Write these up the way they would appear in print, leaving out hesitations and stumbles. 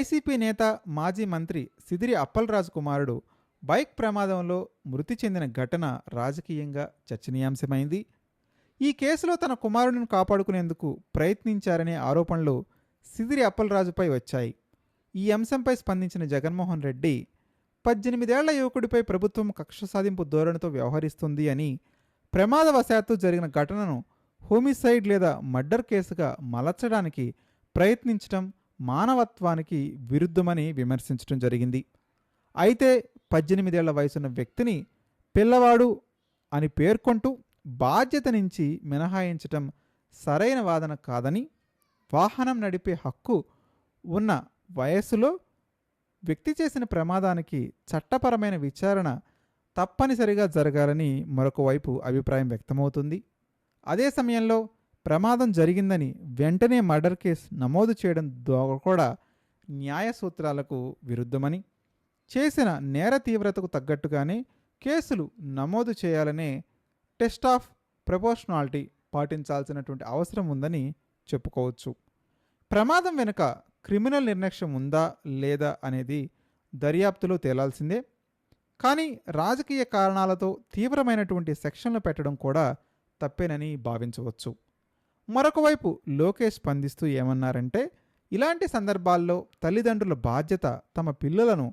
YCP నేత, మాజీ మంత్రి సిదిరి అప్పలరాజు కుమారుడు బైక్ ప్రమాదంలో మృతి చెందిన ఘటన రాజకీయంగా చర్చనీయాంశమైంది. ఈ కేసులో తన కుమారుడిని కాపాడుకునేందుకు ప్రయత్నించారనే ఆరోపణలు సిదిరి అప్పలరాజుపై వచ్చాయి. ఈ అంశంపై స్పందించిన జగన్మోహన్ రెడ్డి 18 ఏళ్ల యువకుడిపై ప్రభుత్వం కక్ష సాధింపు ధోరణితో వ్యవహరిస్తుంది అని, ప్రమాదవశాత్తు జరిగిన ఘటనను హోమిసైడ్ లేదా మర్డర్ కేసుగా మలచడానికి ప్రయత్నించడం మానవత్వానికి విరుద్ధమని విమర్శించడం జరిగింది. అయితే 18 ఏళ్ల వయసున్న వ్యక్తిని పిల్లవాడు అని పేర్కొంటూ బాధ్యత నుంచి మినహాయించటం సరైన వాదన కాదని, వాహనం నడిపే హక్కు ఉన్న వయస్సులో వ్యక్తి చేసిన ప్రమాదానికి చట్టపరమైన విచారణ తప్పనిసరిగా జరగాలని మరొక వైపు అభిప్రాయం వ్యక్తమవుతుంది. అదే సమయంలో ప్రమాదం జరిగిందని వెంటనే మర్డర్ కేసు నమోదు చేయడం కూడా న్యాయ సూత్రాలకు విరుద్ధమని, చేసిన నేర తీవ్రతకు తగ్గట్టుగానే కేసులు నమోదు చేయాలనే టెస్ట్ ఆఫ్ ప్రపోర్షనాలిటీ పాటించాల్సినటువంటి అవసరం ఉందని చెప్పుకోవచ్చు. ప్రమాదం వెనుక క్రిమినల్ నిర్లక్ష్యం ఉందా లేదా అనేది దర్యాప్తులో తేలాల్సిందే. కానీ రాజకీయ కారణాలతో తీవ్రమైనటువంటి సెక్షన్లు పెట్టడం కూడా తప్పేనని భావించవచ్చు. మరొక వైపు లోకేష్ స్పందిస్తూ ఏమన్నారంటే, ఇలాంటి సందర్భాల్లో తల్లిదండ్రుల బాధ్యత తమ పిల్లలను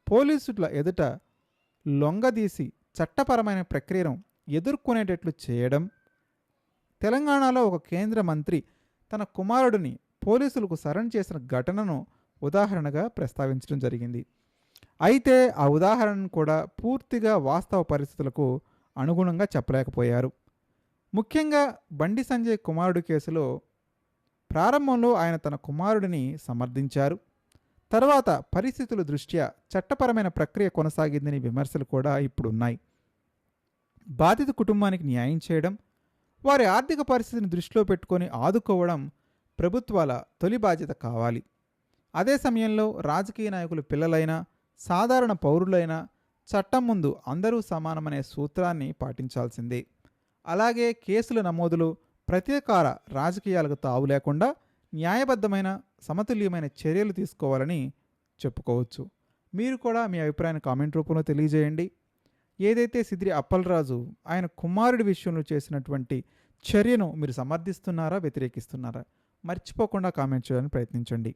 పోలీసుల ఎదుట లొంగదీసి చట్టపరమైన ప్రక్రియను ఎదుర్కొనేటట్లు చేయడం. తెలంగాణలో ఒక కేంద్ర మంత్రి తన కుమారుడిని పోలీసులకు సరెండర్ చేసిన ఘటనను ఉదాహరణగా ప్రస్తావించడం జరిగింది. అయితే ఆ ఉదాహరణను కూడా పూర్తిగా వాస్తవ పరిస్థితులకు అనుగుణంగా చెప్పలేకపోయారు. ముఖ్యంగా బండి సంజయ్ కుమారుడు కేసులో ప్రారంభంలో ఆయన తన కుమారుడిని సమర్థించారు. తర్వాత పరిస్థితుల దృష్ట్యా చట్టపరమైన ప్రక్రియ కొనసాగిందని విమర్శలు కూడా ఇప్పుడున్నాయి. బాధిత కుటుంబానికి న్యాయం చేయడం, వారి ఆర్థిక పరిస్థితిని దృష్టిలో పెట్టుకొని ఆదుకోవడం ప్రభుత్వాల తొలి బాధ్యత కావాలి. అదే సమయంలో రాజకీయ నాయకులు పిల్లలైనా సాధారణ పౌరులైనా చట్టం ముందు అందరూ సమానమనే సూత్రాన్ని పాటించాల్సిందే. అలాగే కేసుల నమోదులు ప్రతీకార రాజకీయాలకు తావు లేకుండా న్యాయబద్ధమైన సమతుల్యమైన చర్యలు తీసుకోవాలని చెప్పుకోవచ్చు. మీరు కూడా మీ అభిప్రాయాన్ని కామెంట్ రూపంలో తెలియజేయండి. ఏదైతే సిదిరి అప్పలరాజు ఆయన కుమారుడి విషయంలో చేసినటువంటి చర్యను మీరు సమర్థిస్తున్నారా, వ్యతిరేకిస్తున్నారా? మర్చిపోకుండా కామెంట్ చేయడానికి ప్రయత్నించండి.